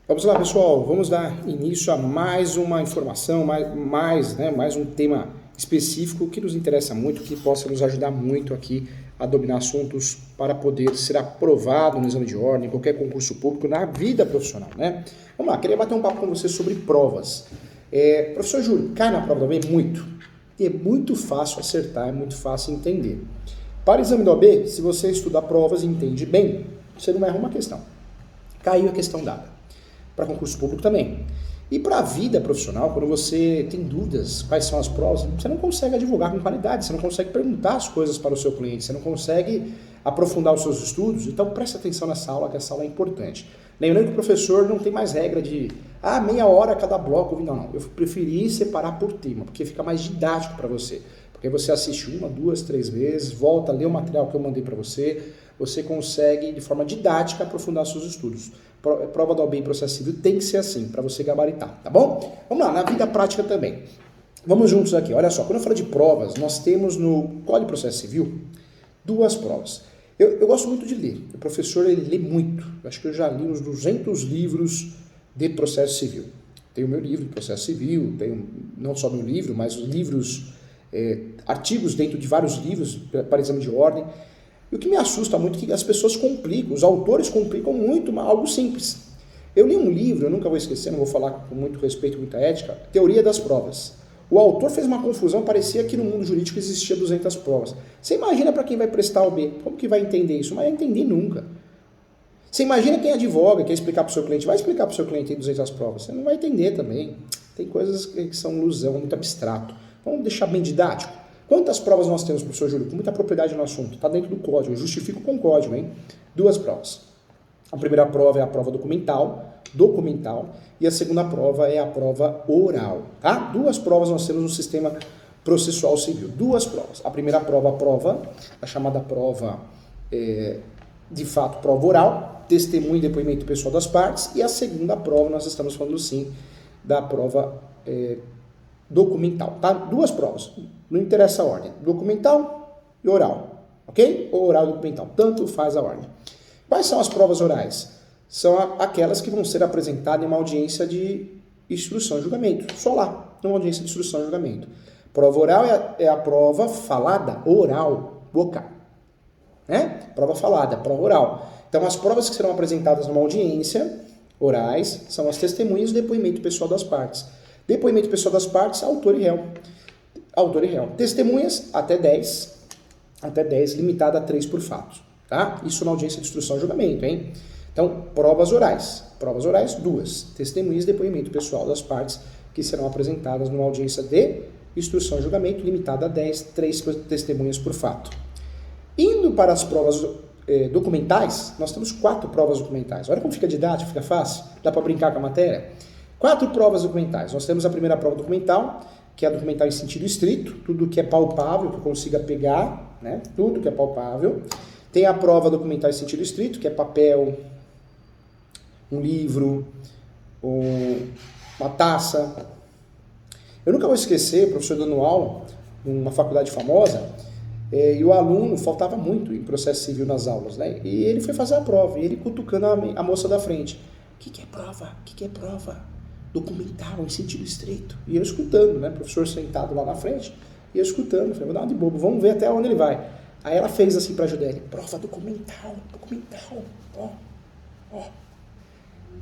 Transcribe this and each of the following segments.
Vamos lá, pessoal, vamos dar início a mais uma informação, mais um tema específico que nos interessa muito, que possa nos ajudar muito aqui a dominar assuntos para poder ser aprovado no exame de ordem, em qualquer concurso público, na vida profissional, né? Vamos lá, queria bater um papo com você sobre provas. Professor Júlio, cai na prova da OAB? Muito. E é muito fácil acertar, é muito fácil entender. Para o exame da OAB, se você estudar provas e entende bem, você não erra uma questão. Caiu a questão dada. Para concurso público também. E para a vida profissional, quando você tem dúvidas quais são as provas, você não consegue advogar com qualidade, você não consegue perguntar as coisas para o seu cliente, você não consegue aprofundar os seus estudos. Então preste atenção nessa aula, que essa aula é importante. Lembrando que o professor não tem mais regra de meia hora cada bloco. Não. Eu preferi separar por tema, porque fica mais didático para você. Porque você assiste uma, duas, três vezes, volta, lê o material que eu mandei para você, você consegue, de forma didática, aprofundar seus estudos. Prova da OAB em processo civil tem que ser assim, para você gabaritar, tá bom? Vamos lá, na vida prática também. Vamos juntos aqui. Olha só, quando eu falo de provas, nós temos no Código de Processo Civil duas provas. Eu gosto muito de ler. O professor, ele lê muito. Eu acho que eu já li uns 200 livros de processo civil. Tenho meu livro de processo civil, tenho não só meu livro, mas os livros, artigos dentro de vários livros para exame de ordem. E o que me assusta muito é que as pessoas complicam, os autores complicam muito algo simples. Eu li um livro, eu nunca vou esquecer, não vou falar com muito respeito, muita ética, Teoria das Provas. O autor fez uma confusão, parecia que no mundo jurídico existia 200 provas. Você imagina para quem vai prestar o OAB, como que vai entender isso? Não vai entender nunca. Você imagina quem advoga, quer explicar para o seu cliente, vai explicar para o seu cliente em 200 provas, você não vai entender também. Tem coisas que são ilusão, muito abstrato. Vamos deixar bem didático. Quantas provas nós temos, professor Júlio? Com muita propriedade no assunto. Está dentro do código. Eu justifico com código, hein? Duas provas. A primeira prova é a prova documental, e a segunda prova é a prova oral, tá? Duas provas nós temos no sistema processual civil. Duas provas. A primeira prova, a chamada prova, de fato, prova oral, testemunho e depoimento pessoal das partes. E a segunda prova, nós estamos falando sim da prova documental, tá? Duas provas, não interessa a ordem, documental e oral, ok? Ou oral e documental, tanto faz a ordem. Quais são as provas orais? São aquelas que vão ser apresentadas em uma audiência de instrução e julgamento, só lá, numa audiência de instrução e julgamento. Prova oral é a prova falada, oral, vocal, né? Prova falada, prova oral. Então as provas que serão apresentadas numa audiência orais são as testemunhas e depoimento pessoal das partes. Depoimento pessoal das partes, autor e réu. Autor e réu. Testemunhas, até 10, limitada a 3 por fato. Tá? Isso na audiência de instrução e julgamento, hein? Então, provas orais, 2. Testemunhas e depoimento pessoal das partes que serão apresentadas numa audiência de instrução e julgamento, limitada a 10, 3 testemunhas por fato. Indo para as provas documentais, nós temos 4 provas documentais. Olha como fica didático, fica fácil, dá para brincar com a matéria. 4 provas documentais. Nós temos a primeira prova documental, que é a documental em sentido estrito, tudo que é palpável, que eu consiga pegar, né? Tudo que é palpável. Tem a prova documental em sentido estrito, que é papel, um livro, uma taça. Eu nunca vou esquecer, o professor dando aula, numa faculdade famosa, e o aluno faltava muito em processo civil nas aulas, né? E ele foi fazer a prova, e ele cutucando a moça da frente. O que é prova? O que é prova? Documental, em sentido estreito. E eu escutando, né? O professor sentado lá na frente, e eu escutando. Falei, vou dar uma de bobo, vamos ver até onde ele vai. Aí ela fez assim pra ajudar ele, prova documental, ó.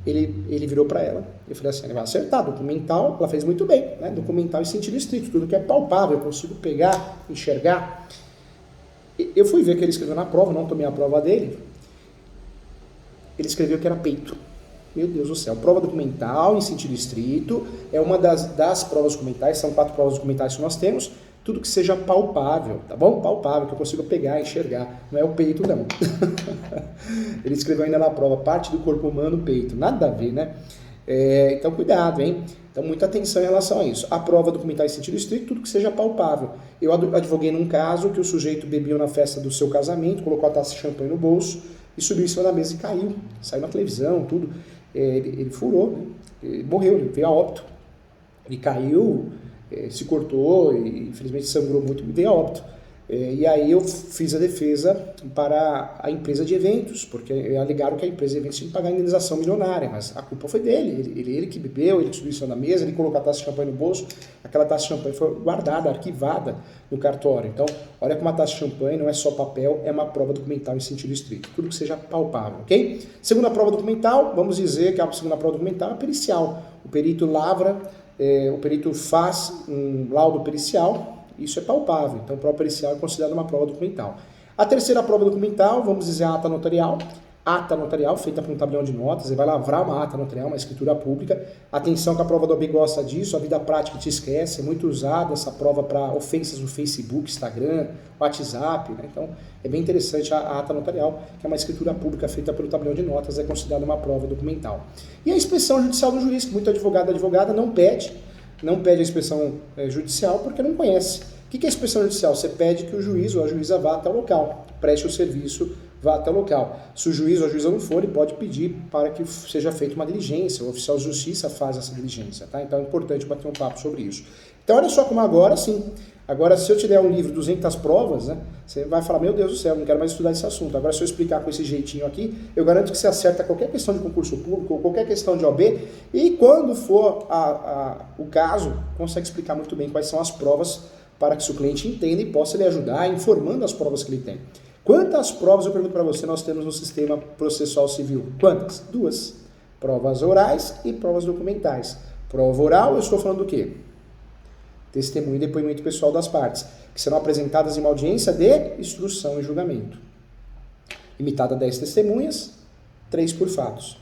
Ele virou pra ela, eu falei assim, ele vai acertar, documental, ela fez muito bem, né? Documental em sentido estrito, tudo que é palpável, eu consigo pegar, enxergar. Eu fui ver o que ele escreveu na prova, não tomei a prova dele. Ele escreveu que era peito. Meu Deus do céu, prova documental em sentido estrito, é uma das provas documentais, são 4 provas documentais que nós temos, tudo que seja palpável, tá bom? Palpável, que eu consiga pegar, enxergar, não é o peito não. Ele escreveu ainda na prova, parte do corpo humano, peito, nada a ver, né? Então cuidado, hein? Então muita atenção em relação a isso. A prova documental em sentido estrito, tudo que seja palpável. Eu advoguei num caso que o sujeito bebeu na festa do seu casamento, colocou a taça de champanhe no bolso e subiu em cima da mesa e caiu, saiu na televisão, tudo. Ele furou, né? Ele morreu, ele veio a óbito. Ele caiu, se cortou e infelizmente sangrou muito e veio a óbito. E aí eu fiz a defesa para a empresa de eventos, porque alegaram que a empresa de eventos tinha que pagar indenização milionária, mas a culpa foi dele. Ele que bebeu, ele que subiu isso na mesa, ele colocou a taça de champanhe no bolso, aquela taça de champanhe foi guardada, arquivada no cartório. Então, olha como a taça de champanhe não é só papel, é uma prova documental em sentido estrito, tudo que seja palpável, ok? Segunda prova documental, vamos dizer que a segunda prova documental é pericial. O perito lavra, o perito faz um laudo pericial. Isso é palpável, então prova pericial é considerada uma prova documental. A terceira prova documental, vamos dizer a ata notarial. Ata notarial feita por um tabelião de notas, você vai lavrar uma ata notarial, uma escritura pública. Atenção que a prova do OAB gosta disso, a vida prática te esquece, é muito usada essa prova para ofensas no Facebook, Instagram, WhatsApp, né? Então é bem interessante a ata notarial, que é uma escritura pública feita pelo tabelião de notas, é considerada uma prova documental. E a inspeção judicial do juiz, que muito advogado e advogada não pede a inspeção judicial porque não conhece. O que é a inspeção judicial? Você pede que o juiz ou a juíza vá até o local, preste o serviço, vá até o local. Se o juiz ou a juíza não for, ele pode pedir para que seja feita uma diligência, o oficial de justiça faz essa diligência, tá? Então é importante bater um papo sobre isso. Então olha só como agora sim, agora se eu te der um livro, 200 provas, né, você vai falar, meu Deus do céu, não quero mais estudar esse assunto. Agora se eu explicar com esse jeitinho aqui, eu garanto que você acerta qualquer questão de concurso público, ou qualquer questão de OAB, e quando for o caso, consegue explicar muito bem quais são as provas para que o cliente entenda e possa lhe ajudar informando as provas que ele tem. Quantas provas, eu pergunto para você, nós temos no sistema processual civil? Quantas? 2. Provas orais e provas documentais. Prova oral, eu estou falando do quê? Testemunho e depoimento pessoal das partes, que serão apresentadas em uma audiência de instrução e julgamento. Limitada a 10 testemunhas, 3 por fatos.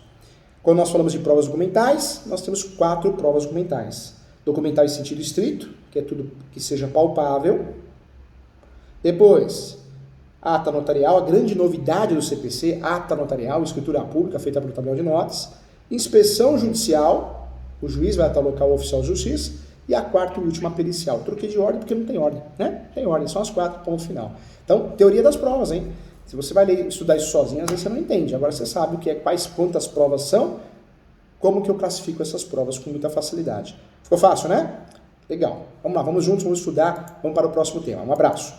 Quando nós falamos de provas documentais, nós temos 4 provas documentais. Documental em sentido estrito, que é tudo que seja palpável. Depois, ata notarial, a grande novidade do CPC, ata notarial, escritura pública feita pelo tabelião de notas. Inspeção judicial, o juiz vai até o local oficial de justiça. E a quarta e última, pericial. Troquei de ordem porque não tem ordem, né? Tem ordem, são as 4, ponto final. Então, teoria das provas, hein? Se você vai estudar isso sozinho, às vezes você não entende. Agora você sabe o que é, quantas provas são, como que eu classifico essas provas com muita facilidade. Ficou fácil, né? Legal. Vamos lá, vamos juntos, vamos estudar, vamos para o próximo tema. Um abraço.